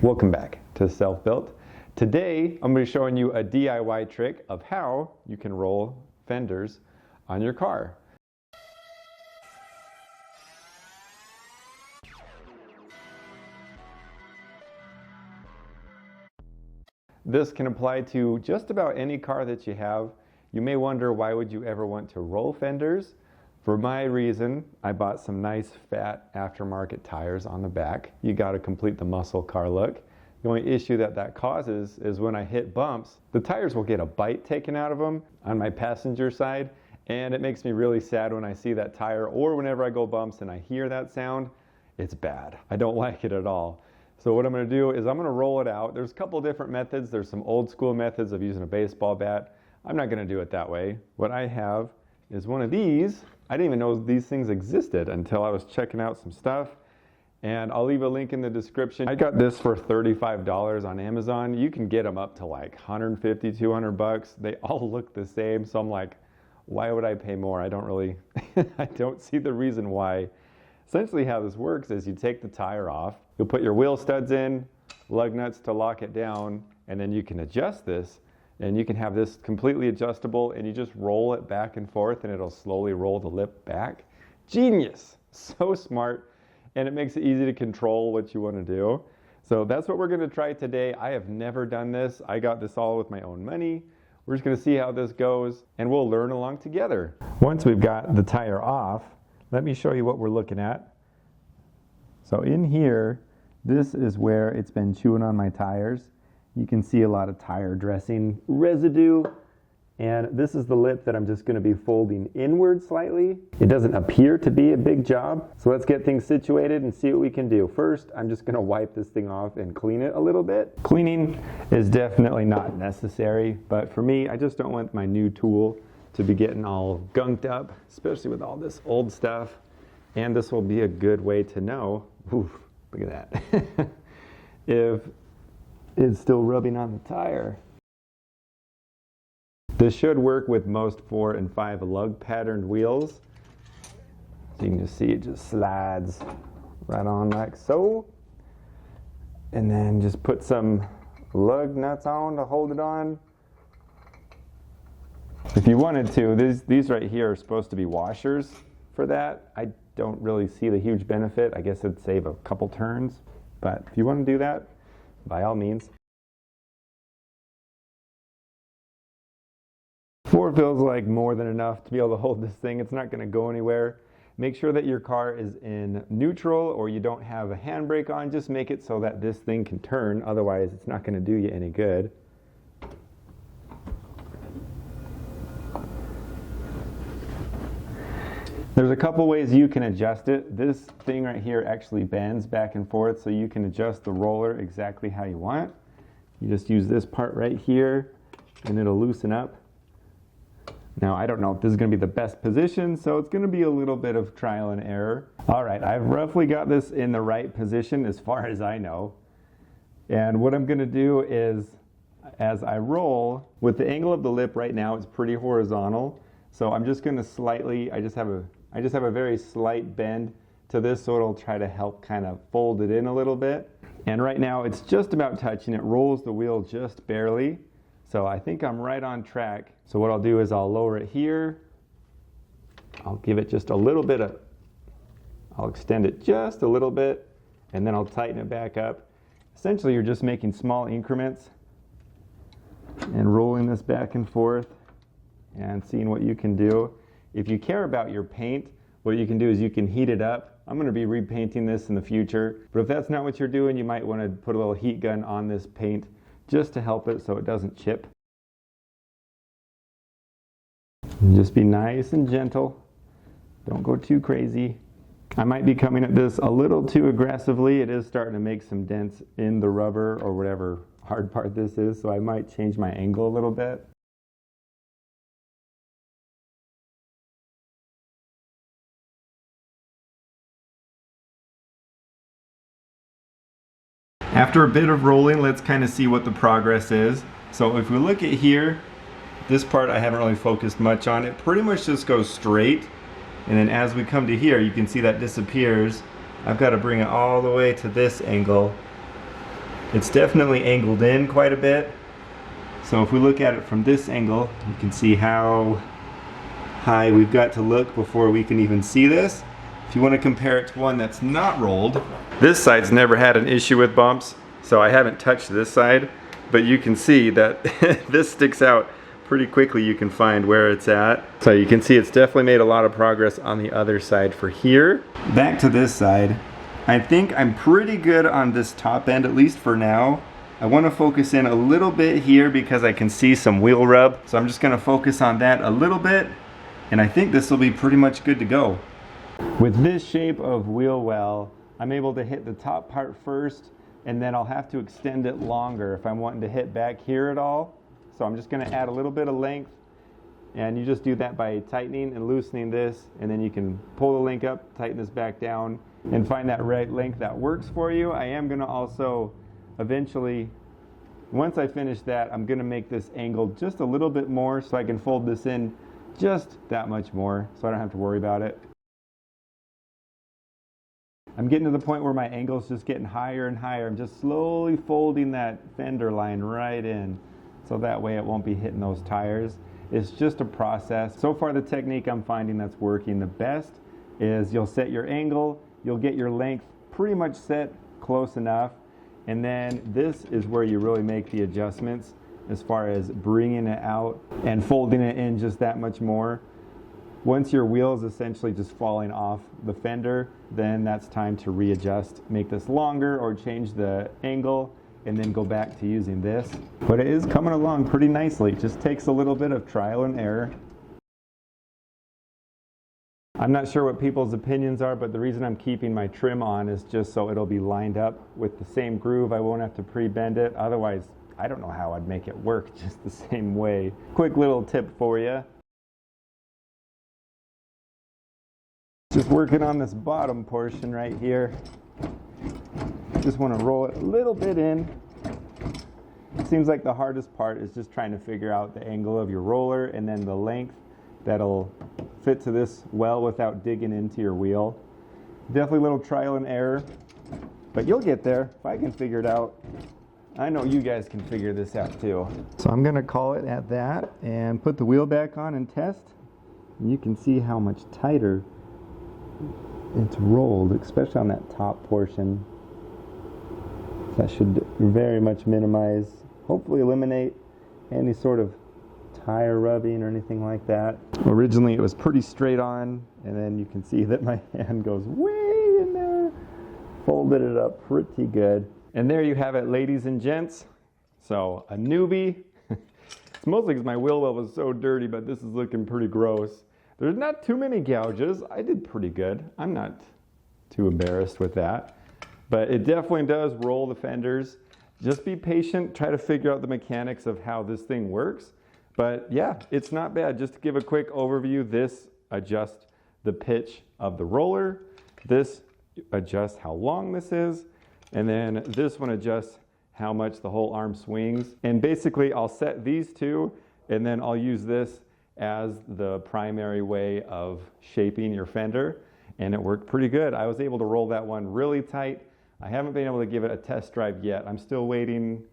Welcome back to Self-Built. Today I'm going to be showing you a DIY trick of how you can roll fenders on your car. This can apply to just about any car that you have. You may wonder, why would you ever want to roll fenders? For my reason, I bought some nice fat aftermarket tires on the back. You got to complete the muscle car look. The only issue that causes is when I hit bumps, the tires will get a bite taken out of them on my passenger side, and it makes me really sad when I see that tire, or whenever I go bumps and I hear that sound. It's bad. I don't like it at all. So what I'm going to do is I'm going to roll it out. There's a couple different methods. There's some old school methods of using a baseball bat. I'm not going to do it that way. What I have is one of these. I didn't even know these things existed until I was checking out some stuff. And I'll leave a link in the description. I got this for $35 on Amazon. You can get them up to like 150, 200 bucks. They all look the same. So I'm like, why would I pay more? I don't really, I don't see the reason why. Essentially how this works is you take the tire off, you'll put your wheel studs in, lug nuts to lock it down, and then you can adjust this, and you can have this completely adjustable, and you just roll it back and forth and it'll slowly roll the lip back. Genius! So smart, and it makes it easy to control what you want to do. So that's what we're going to try today. I have never done this. I got this all with my own money. We're just going to see how this goes, and we'll learn along together. Once we've got the tire off, let me show you what we're looking at. So in here, this is where it's been chewing on my tires. You can see a lot of tire dressing residue. And this is the lip that I'm just going to be folding inward slightly. It doesn't appear to be a big job. So let's get things situated and see what we can do. First, I'm just going to wipe this thing off and clean it a little bit. Cleaning is definitely not necessary, but for me, I just don't want my new tool to be getting all gunked up, especially with all this old stuff. And this will be a good way to know, oof, look at that, if it's still rubbing on the tire. This should work with most 4 and 5 lug patterned wheels. So you can just see it just slides right on like so. And then just put some lug nuts on to hold it on. If you wanted to, these right here are supposed to be washers for that. I don't really see the huge benefit. I guess it'd save a couple turns, but if you want to do that, by all means. 4 feels like more than enough to be able to hold this thing. It's not going to go anywhere. Make sure that your car is in neutral or you don't have a handbrake on. Just make it so that this thing can turn. Otherwise, it's not going to do you any good. There's a couple ways you can adjust it. This thing right here actually bends back and forth, so you can adjust the roller exactly how you want. You just use this part right here and it'll loosen up. Now, I don't know if this is going to be the best position, so it's going to be a little bit of trial and error. All right, I've roughly got this in the right position as far as I know. And what I'm going to do is, as I roll, with the angle of the lip right now, it's pretty horizontal. So I'm just going to slightly, I just have a very slight bend to this, so it'll try to help kind of fold it in a little bit. And right now it's just about touching. It rolls the wheel just barely. So I think I'm right on track. So what I'll do is I'll lower it here. I'll give it just a little bit of, I'll extend it just a little bit, and then I'll tighten it back up. Essentially, you're just making small increments and rolling this back and forth and seeing what you can do. If you care about your paint, what you can do is you can heat it up. I'm going to be repainting this in the future, but if that's not what you're doing, you might want to put a little heat gun on this paint just to help it so it doesn't chip. And just be nice and gentle. Don't go too crazy. I might be coming at this a little too aggressively. It is starting to make some dents in the rubber or whatever hard part this is, so I might change my angle a little bit. After a bit of rolling, let's kind of see what the progress is. So if we look at here, this part I haven't really focused much on. It pretty much just goes straight. And then as we come to here, you can see that disappears. I've got to bring it all the way to this angle It's definitely angled in quite a bit. So if we look at it from this angle, you can see how high we've got to look before we can even see this. If you want to compare it to one that's not rolled, this side's never had an issue with bumps, so I haven't touched this side, but you can see that this sticks out pretty quickly. You can find where it's at. So you can see it's definitely made a lot of progress on the other side for here. Back to this side, I think I'm pretty good on this top end, at least for now. I want to focus in a little bit here because I can see some wheel rub, so I'm just going to focus on that a little bit, and I think this will be pretty much good to go. With this shape of wheel well, I'm able to hit the top part first, and then I'll have to extend it longer if I'm wanting to hit back here at all. So I'm just going to add a little bit of length, and you just do that by tightening and loosening this, and then you can pull the link up, tighten this back down, and find that right length that works for you. I am going to also eventually, once I finish that, I'm going to make this angle just a little bit more so I can fold this in just that much more so I don't have to worry about it. I'm getting to the point where my angle's just getting higher and higher. I'm just slowly folding that fender line right in so that way it won't be hitting those tires. It's just a process. So far the technique I'm finding that's working the best is you'll set your angle, you'll get your length pretty much set close enough, and then this is where you really make the adjustments as far as bringing it out and folding it in just that much more. Once your wheel is essentially just falling off the fender, then that's time to readjust, make this longer or change the angle, and then go back to using this. But it is coming along pretty nicely. It just takes a little bit of trial and error. I'm not sure what people's opinions are, but the reason I'm keeping my trim on is just so it'll be lined up with the same groove. I won't have to pre-bend it. Otherwise, I don't know how I'd make it work just the same way. Quick little tip for you. Just working on this bottom portion right here. Just want to roll it a little bit in. It seems like the hardest part is just trying to figure out the angle of your roller and then the length that'll fit to this well without digging into your wheel. Definitely a little trial and error, but you'll get there if I can figure it out. I know you guys can figure this out too. So I'm going to call it at that and put the wheel back on and test. And you can see how much tighter it's rolled, especially on that top portion. That should very much minimize, hopefully eliminate any sort of tire rubbing or anything like that. Originally it was pretty straight on, and then you can see that my hand goes way in there. Folded it up pretty good. And there you have it, ladies and gents. So a newbie. It's mostly because my wheel well was so dirty, but this is looking pretty gross. There's not too many gouges. I did pretty good. I'm not too embarrassed with that. But it definitely does roll the fenders. Just be patient. Try to figure out the mechanics of how this thing works. But yeah, it's not bad. Just to give a quick overview, this adjusts the pitch of the roller. This adjusts how long this is. And then this one adjusts how much the whole arm swings. And basically I'll set these two, and then I'll use this as the primary way of shaping your fender, and it worked pretty good. I was able to roll that one really tight. I haven't been able to give it a test drive yet. I'm still waiting.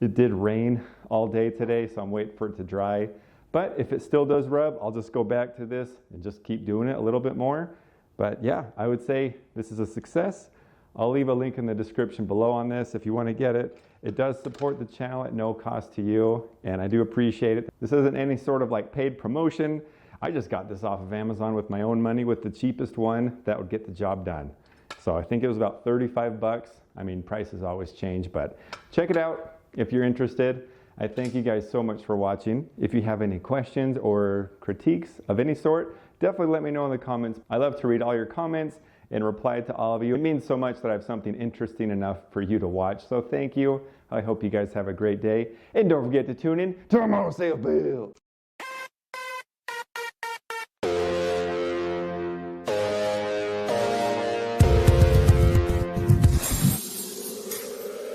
It did rain all day today, so I'm waiting for it to dry. But if it still does rub, I'll just go back to this and just keep doing it a little bit more. But yeah, I would say this is a success. I'll leave a link in the description below on this if you want to get it. It does support the channel at no cost to you, and I do appreciate it. This isn't any sort of like paid promotion. I just got this off of Amazon with my own money with the cheapest one that would get the job done. So I think it was about 35 bucks. I mean, prices always change, but check it out if you're interested. I thank you guys so much for watching. If you have any questions or critiques of any sort, definitely let me know in the comments. I love to read all your comments and reply to all of you. It means so much that I have something interesting enough for you to watch. So thank you. I hope you guys have a great day. And don't forget to tune in tomorrow, Sale Bill.